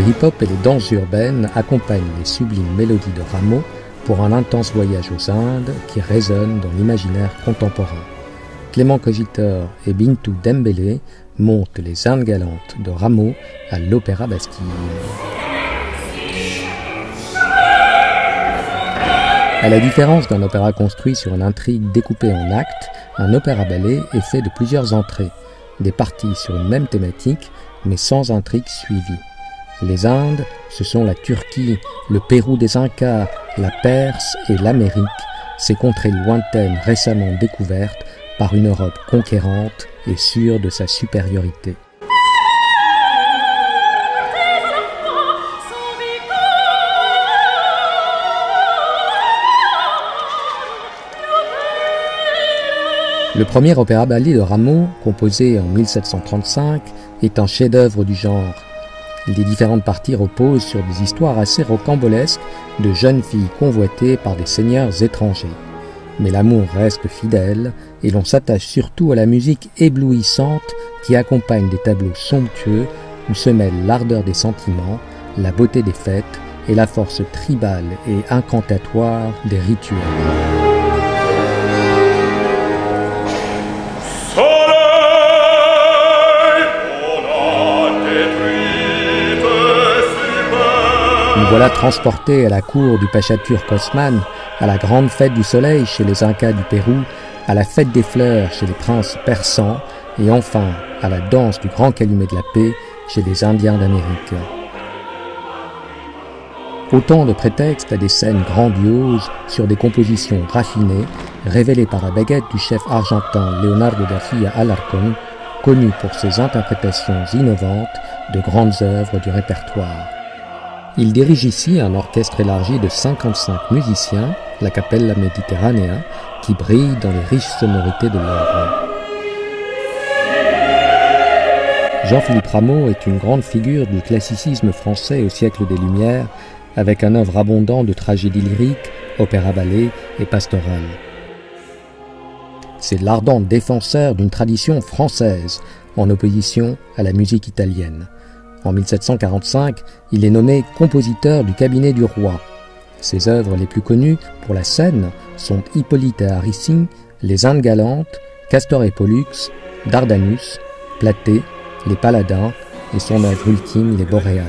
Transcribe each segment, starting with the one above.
hip-hop et les danses urbaines accompagnent les sublimes mélodies de Rameau pour un intense voyage aux Indes qui résonne dans l'imaginaire contemporain. Clément Cogitor et Bintou Dembélé montent les Indes galantes de Rameau à l'Opéra Bastille. À la différence d'un opéra construit sur une intrigue découpée en actes, un opéra-ballet est fait de plusieurs entrées, des parties sur une même thématique, mais sans intrigue suivie. Les Indes, ce sont la Turquie, le Pérou des Incas, la Perse et l'Amérique, ces contrées lointaines récemment découvertes par une Europe conquérante et sûre de sa supériorité. Le premier opéra-ballet de Rameau, composé en 1735, est un chef-d'œuvre du genre. Les différentes parties reposent sur des histoires assez rocambolesques de jeunes filles convoitées par des seigneurs étrangers. Mais l'amour reste fidèle et l'on s'attache surtout à la musique éblouissante qui accompagne des tableaux somptueux où se mêlent l'ardeur des sentiments, la beauté des fêtes et la force tribale et incantatoire des rituels. Nous voilà transportés à la cour du pacha turc Osman, à la grande fête du soleil chez les Incas du Pérou, à la fête des fleurs chez les princes persans, et enfin à la danse du grand calumet de la paix chez les Indiens d'Amérique. Autant de prétextes à des scènes grandioses sur des compositions raffinées, révélées par la baguette du chef argentin Leonardo García Alarcón, connu pour ses interprétations innovantes de grandes œuvres du répertoire. Il dirige ici un orchestre élargi de 55 musiciens, la Capella Mediterranea, qui brille dans les riches sonorités de l'œuvre. Jean-Philippe Rameau est une grande figure du classicisme français au siècle des Lumières, avec un œuvre abondant de tragédies lyriques, opéra-ballet et pastorales. C'est l'ardent défenseur d'une tradition française, en opposition à la musique italienne. En 1745, il est nommé compositeur du cabinet du roi. Ses œuvres les plus connues pour la scène sont Hippolyte et Aricie, Les Indes galantes, Castor et Pollux, Dardanus, Platée, Les Paladins et son œuvre ultime Les Boréades.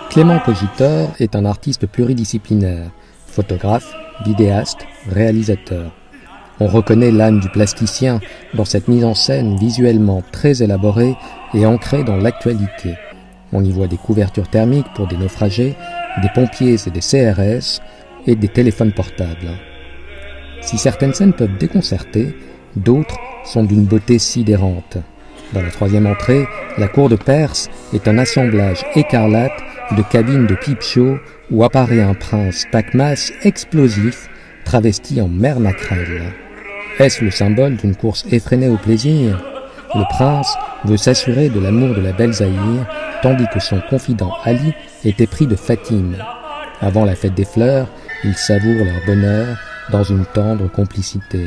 Clément Cogitor est un artiste pluridisciplinaire, photographe, vidéaste, réalisateur. On reconnaît l'âme du plasticien dans cette mise en scène visuellement très élaborée et ancrée dans l'actualité. On y voit des couvertures thermiques pour des naufragés, des pompiers et des CRS et des téléphones portables. Si certaines scènes peuvent déconcerter, d'autres sont d'une beauté sidérante. Dans la troisième entrée, la cour de Perse est un assemblage écarlate de cabines de pipe-show où apparaît un prince Takmas explosif travesti en mère maquerelle. Est-ce le symbole d'une course effrénée au plaisir? Le prince veut s'assurer de l'amour de la belle Zahir, tandis que son confident Ali est épris de Fatime. Avant la fête des fleurs, ils savourent leur bonheur dans une tendre complicité.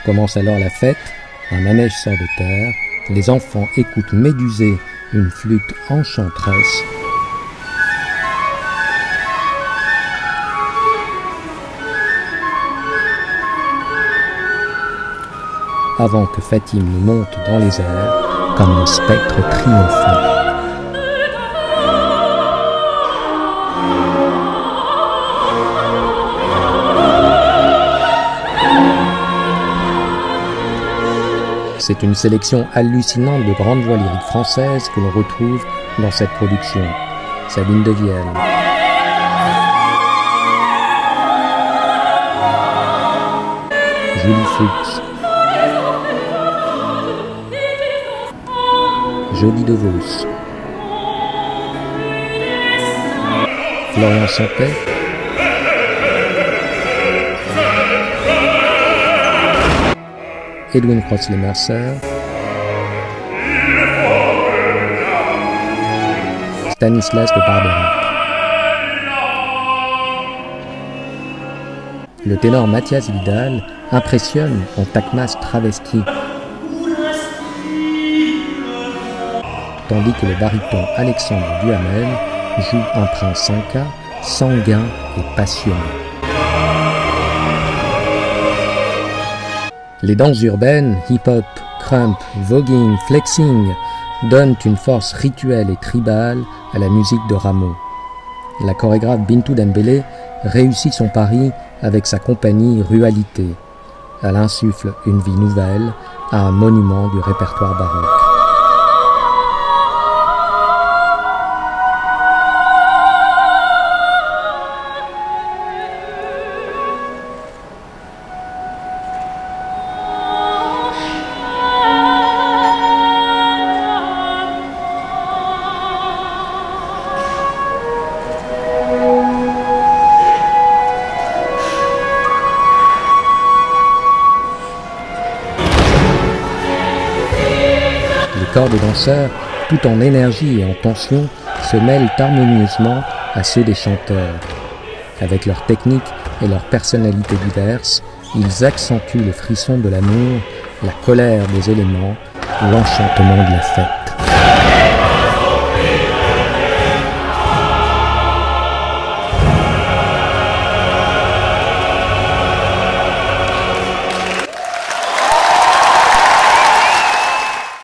Commence alors la fête, un manège sort de terre, les enfants écoutent méduser une flûte enchanteresse. Avant que Fatime nous monte dans les airs comme un spectre triomphant. C'est une sélection hallucinante de grandes voix lyriques françaises que l'on retrouve dans cette production. Sabine de Vienne, Julie Fuchs, Jody DeVos, Florian Sampey, Edwin Crossley-Mercer, Stanislas de Barbera. Le ténor Mathias Vidal impressionne en Takmas travesti. tandis que le baryton Alexandre Duhamel joue un prince inca, sanguin et passionné. Les danses urbaines, hip-hop, crump, voguing, flexing, donnent une force rituelle et tribale à la musique de Rameau. La chorégraphe Bintou Dembélé réussit son pari avec sa compagnie Rualité. Elle insuffle une vie nouvelle à un monument du répertoire baroque. Les corps des danseurs, tout en énergie et en tension, se mêlent harmonieusement à ceux des chanteurs. Avec leur technique et leur personnalité diverses, ils accentuent le frisson de l'amour, la colère des éléments, l'enchantement de la fête.